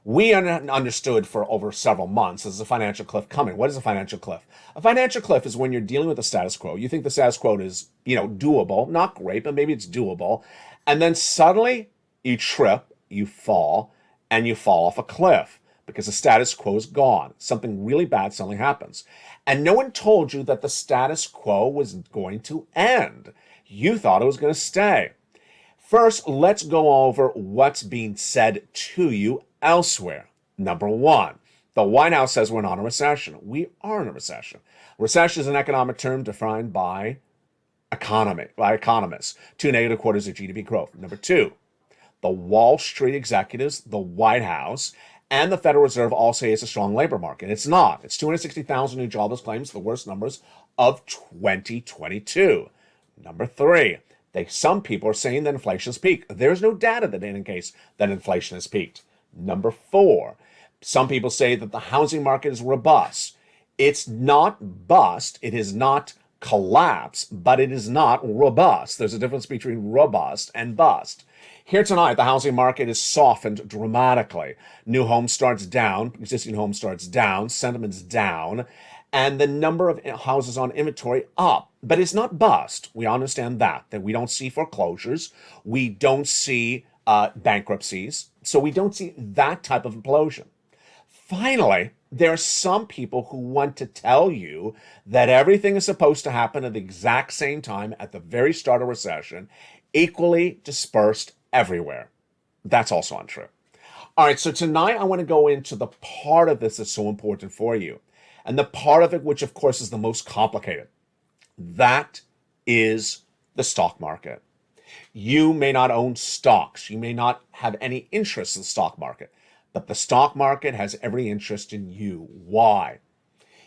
we understood for over several months there's a financial cliff coming. What is a financial cliff? A financial cliff is when you're dealing with the status quo. You think the status quo is, doable, not great, but maybe it's doable. And then suddenly you trip, you fall off a cliff because the status quo is gone. Something really bad suddenly happens. And no one told you that the status quo was going to end. You thought it was going to stay. First, let's go over what's being said to you elsewhere. Number one, the White House says we're not in a recession. We are in a recession. Recession is an economic term defined by economists. 2 negative quarters of GDP growth. Number two, the Wall Street executives, the White House, and the Federal Reserve all say it's a strong labor market. It's not. It's 260,000 new jobless claims, the worst numbers of 2022. Number three, some people are saying that inflation has peaked. There's no data that indicates that inflation has peaked. Number four, some people say that the housing market is robust. It's not bust. It is not collapse, but it is not robust. There's a difference between robust and bust. Here tonight, the housing market is softened dramatically. New home starts down, existing home starts down, sentiment's down, and the number of houses on inventory up. But it's not bust. We understand that we don't see foreclosures. We don't see bankruptcies. So we don't see that type of implosion. Finally, there are some people who want to tell you that everything is supposed to happen at the exact same time at the very start of recession, equally dispersed everywhere. That's also untrue. All right, so tonight I want to go into the part of this that's so important for you. And the part of it, which of course is the most complicated. That is the stock market. You may not own stocks. You may not have any interest in the stock market. But the stock market has every interest in you. Why?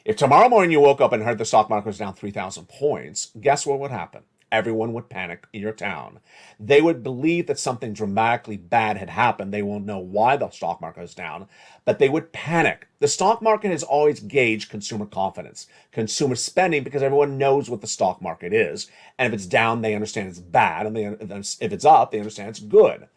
If tomorrow morning you woke up and heard the stock market was down 3,000 points, guess what would happen? Everyone would panic in your town. They would believe that something dramatically bad had happened. They won't know why the stock market is down, but they would panic. The stock market has always gauged consumer confidence, consumer spending, because everyone knows what the stock market is. And if it's down, they understand it's bad. And if it's up, they understand it's good.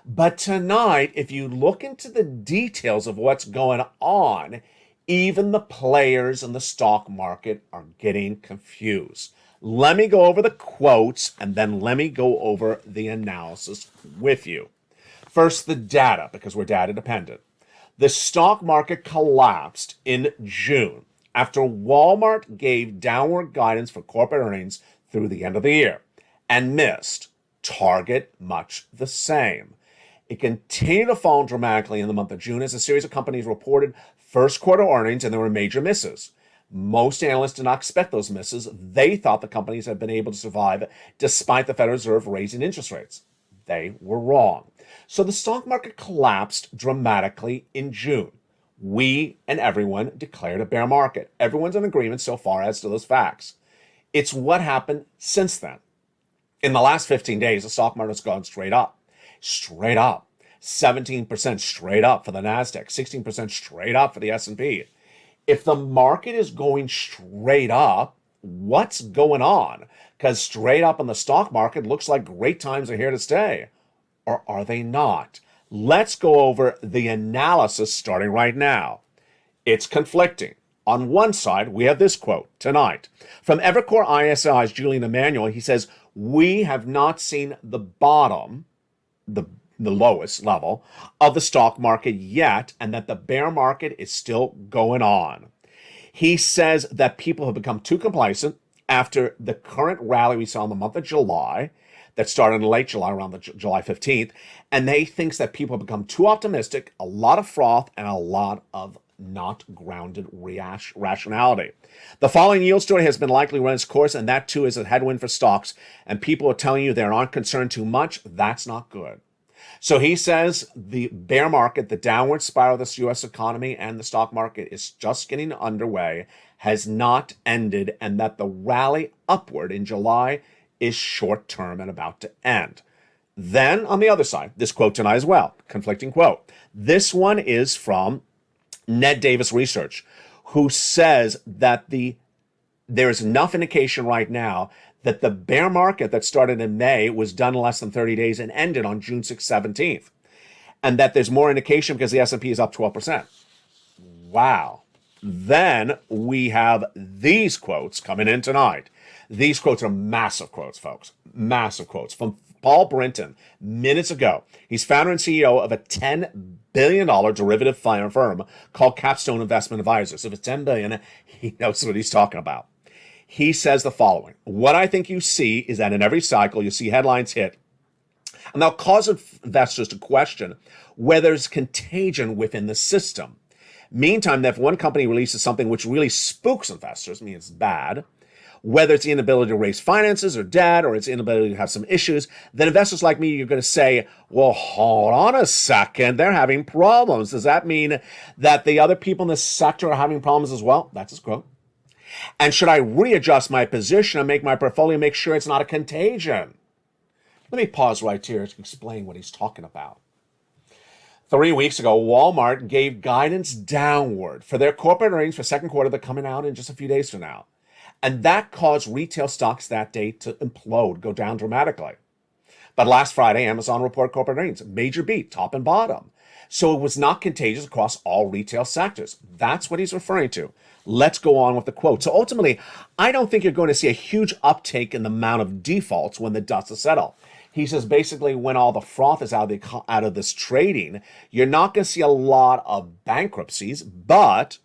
But tonight, if you look into the details of what's going on, even the players in the stock market are getting confused. Let me go over the quotes and then let me go over the analysis with you. First, the data, because we're data dependent. The stock market collapsed in June after Walmart gave downward guidance for corporate earnings through the end of the year and missed. Target, much the same. It continued to fall dramatically in the month of June as a series of companies reported first quarter earnings and there were major misses. Most analysts did not expect those misses. They thought the companies had been able to survive despite the Federal Reserve raising interest rates. They were wrong. So the stock market collapsed dramatically in June. We and everyone declared a bear market. Everyone's in agreement so far as to those facts. It's what happened since then. In the last 15 days, the stock market's gone straight up. Straight up. 17% straight up for the NASDAQ, 16% straight up for the S&P. If the market is going straight up, what's going on? Because straight up in the stock market looks like great times are here to stay. Or are they not? Let's go over the analysis starting right now. It's conflicting. On one side, we have this quote tonight from Evercore ISI's Julian Emanuel. He says, we have not seen the bottom, the lowest level of the stock market yet, and that the bear market is still going on. He says that people have become too complacent after the current rally we saw in the month of July that started in late July, around the July 15th, and they thinks that people have become too optimistic, a lot of froth, and a lot of not grounded rationality. The following yield story has been likely run its course, and that too is a headwind for stocks, and people are telling you they aren't concerned too much. That's not good. So he says the bear market, the downward spiral of this U.S. economy and the stock market is just getting underway, has not ended, and that the rally upward in July is short-term and about to end. Then, on the other side, this quote tonight as well, conflicting quote. This one is from Ned Davis Research, who says that there is enough indication right now that the bear market that started in May was done in less than 30 days and ended on June 6th, 17th. And that there's more indication because the S&P is up 12%. Wow. Then we have these quotes coming in tonight. These quotes are massive quotes, folks. Massive quotes from Paul Brinton minutes ago. He's founder and CEO of a $10 billion derivative firm called Capstone Investment Advisors. If it's $10 billion, he knows what he's talking about. He says the following. What I think you see is that in every cycle, you see headlines hit, and they'll cause investors to question whether there's contagion within the system. Meantime, if one company releases something which really spooks investors, I mean, it's bad, whether it's the inability to raise finances or debt or its inability to have some issues, then investors like me, you're going to say, well, hold on a second, they're having problems. Does that mean that the other people in the sector are having problems as well? That's his quote. And should I readjust my position and make my portfolio make sure it's not a contagion? Let me pause right here to explain what he's talking about. 3 weeks ago, Walmart gave guidance downward for their corporate earnings for second quarter. They're coming out in just a few days from now. And that caused retail stocks that day to implode, go down dramatically. But last Friday, Amazon reported corporate earnings, major beat, top and bottom. So it was not contagious across all retail sectors. That's what he's referring to. Let's go on with the quote. So ultimately, I don't think you're going to see a huge uptake in the amount of defaults when the dust is settled. He says basically when all the froth is out of this trading, you're not going to see a lot of bankruptcies, but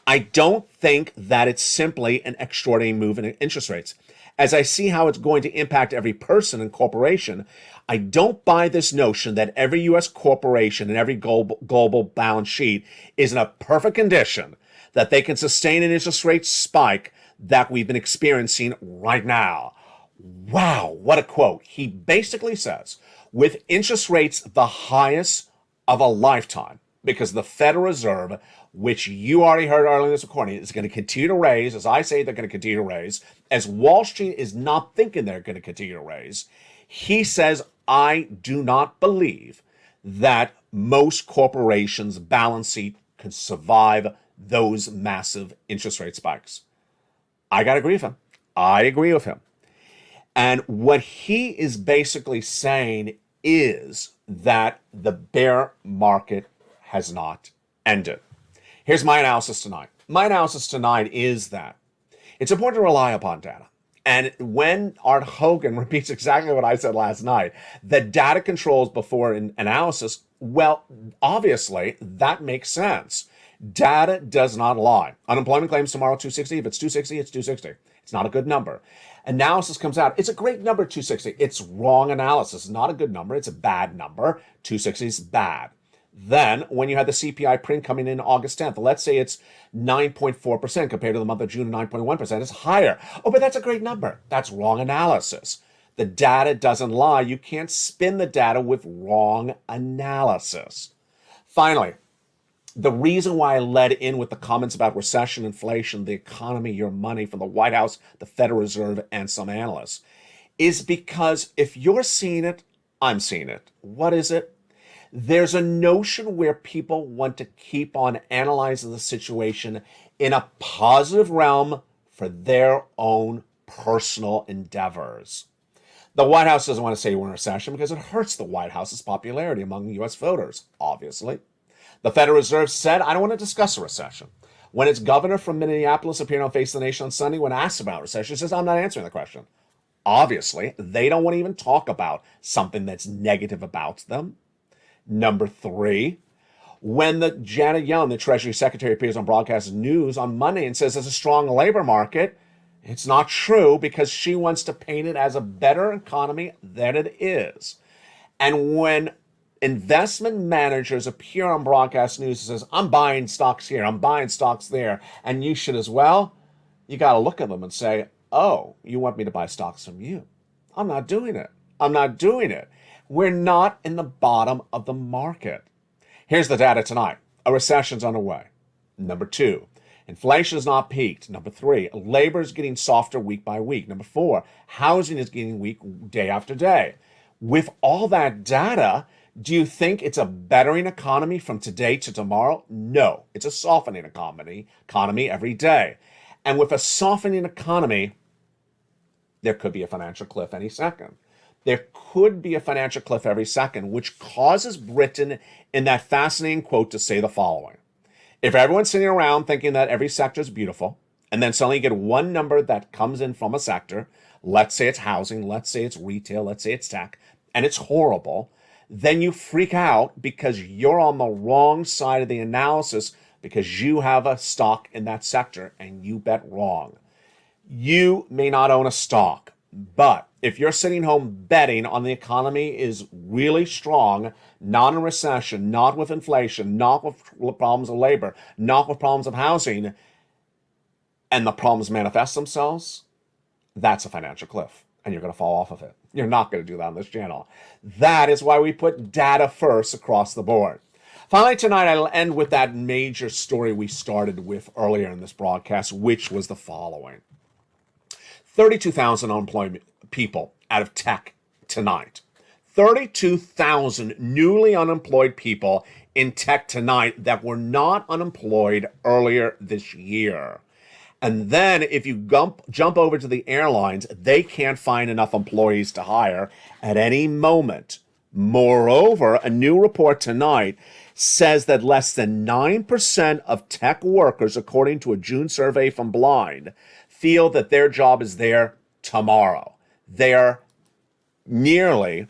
I don't think that it's simply an extraordinary move in interest rates. As I see how it's going to impact every person and corporation, I don't buy this notion that every U.S. corporation and every global balance sheet is in a perfect condition that they can sustain an interest rate spike that we've been experiencing right now. Wow, what a quote. He basically says, with interest rates the highest of a lifetime, because the Federal Reserve, which you already heard earlier in this recording, is going to continue to raise, as I say they're going to continue to raise, as Wall Street is not thinking they're going to continue to raise, he says, I do not believe that most corporations' balance sheet can survive those massive interest rate spikes. I got to agree with him. I agree with him. And what he is basically saying is that the bear market has not ended. Here's my analysis tonight. My analysis tonight is that it's important to rely upon data. And when Art Hogan repeats exactly what I said last night, that data controls before analysis, well, obviously, that makes sense. Data does not lie. Unemployment claims tomorrow 260. If it's 260, it's 260. It's not a good number. Analysis comes out. It's a great number, 260. It's wrong analysis. It's not a good number. It's a bad number. 260 is bad. Then, when you had the CPI print coming in August 10th, let's say it's 9.4% compared to the month of June, 9.1%. It's higher. Oh, but that's a great number. That's wrong analysis. The data doesn't lie. You can't spin the data with wrong analysis. Finally, the reason why I led in with the comments about recession, inflation, the economy, your money from the White House, the Federal Reserve, and some analysts is because if you're seeing it, I'm seeing it. What is it? There's a notion where people want to keep on analyzing the situation in a positive realm for their own personal endeavors. The White House doesn't want to say we're in a recession because it hurts the White House's popularity among U.S. voters, obviously. The Federal Reserve said, I don't want to discuss a recession. When its governor from Minneapolis appeared on Face the Nation on Sunday when asked about recession, he says, I'm not answering the question. Obviously, they don't want to even talk about something that's negative about them. Number 3, when the Janet Yellen, the Treasury Secretary, appears on broadcast news on Monday and says there's a strong labor market, it's not true because she wants to paint it as a better economy than it is. And when investment managers appear on broadcast news and says, I'm buying stocks here, I'm buying stocks there, and you should as well, you got to look at them and say, oh, you want me to buy stocks from you? I'm not doing it. I'm not doing it. We're not in the bottom of the market. Here's the data tonight. A recession's underway. Number 2, inflation has not peaked. Number 3, labor is getting softer week by week. Number 4, housing is getting weak day after day. With all that data, do you think it's a bettering economy from today to tomorrow? No, it's a softening economy every day. And with a softening economy, there could be a financial cliff any second. There could be a financial cliff every second, which causes Britain in that fascinating quote to say the following. If everyone's sitting around thinking that every sector is beautiful, and then suddenly you get one number that comes in from a sector, let's say it's housing, let's say it's retail, let's say it's tech, and it's horrible, then you freak out because you're on the wrong side of the analysis because you have a stock in that sector and you bet wrong. You may not own a stock, but if you're sitting home betting on the economy is really strong, not in a recession, not with inflation, not with problems of labor, not with problems of housing, and the problems manifest themselves, that's a financial cliff, and you're going to fall off of it. You're not going to do that on this channel. That is why we put data first across the board. Finally, tonight, I'll end with that major story we started with earlier in this broadcast, which was the following. 32,000 unemployed people out of tech tonight. 32,000 newly unemployed people in tech tonight that were not unemployed earlier this year. And then if you jump over to the airlines, they can't find enough employees to hire at any moment. Moreover, a new report tonight says that less than 9% of tech workers, according to a June survey from Blind, feel that their job is there tomorrow. They're nearly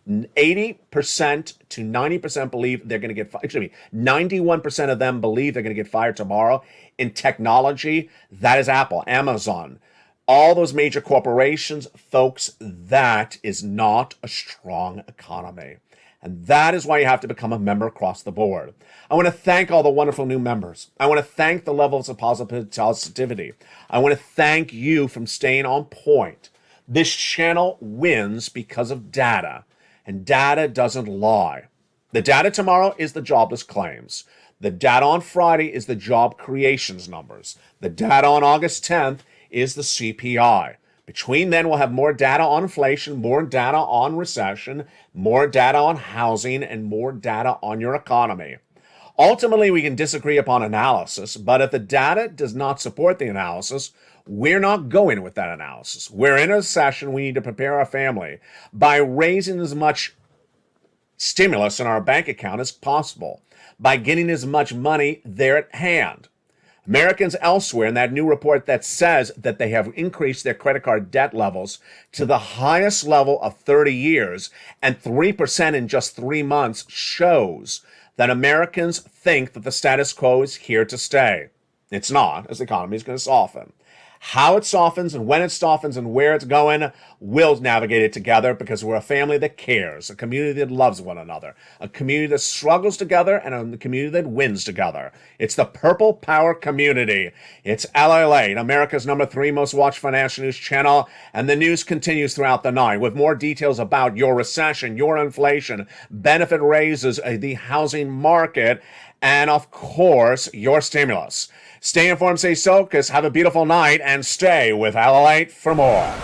80% to 90% believe they're going to get fired. Excuse me, 91% of them believe they're going to get fired tomorrow. In technology, that is Apple, Amazon, all those major corporations. Folks, that is not a strong economy. And that is why you have to become a member across the board. I want to thank all the wonderful new members. I want to thank the levels of positivity. I want to thank you from staying on point. This channel wins because of data, and data doesn't lie. The data tomorrow is the jobless claims. The data on Friday is the job creations numbers. The data on August 10th is the CPI. Between then, we'll have more data on inflation, more data on recession, more data on housing, and more data on your economy. Ultimately, we can disagree upon analysis, but if the data does not support the analysis, we're not going with that analysis. We're in a recession. We need to prepare our family by raising as much stimulus in our bank account as possible, by getting as much money there at hand. Americans elsewhere in that new report that says that they have increased their credit card debt levels to the highest level of 30 years and 3% in just 3 months shows that Americans think that the status quo is here to stay. It's not, as the economy is going to soften. How it softens and when it softens and where it's going, we'll navigate it together because we're a family that cares, a community that loves one another, a community that struggles together, and a community that wins together. It's the Purple Power community. It's LALATE, America's #3 most watched financial news channel, and the news continues throughout the night with more details about your recession, your inflation, benefit raises, the housing market, and of course, your stimulus. Stay informed, stay focused, have a beautiful night, and stay with LALATE for more.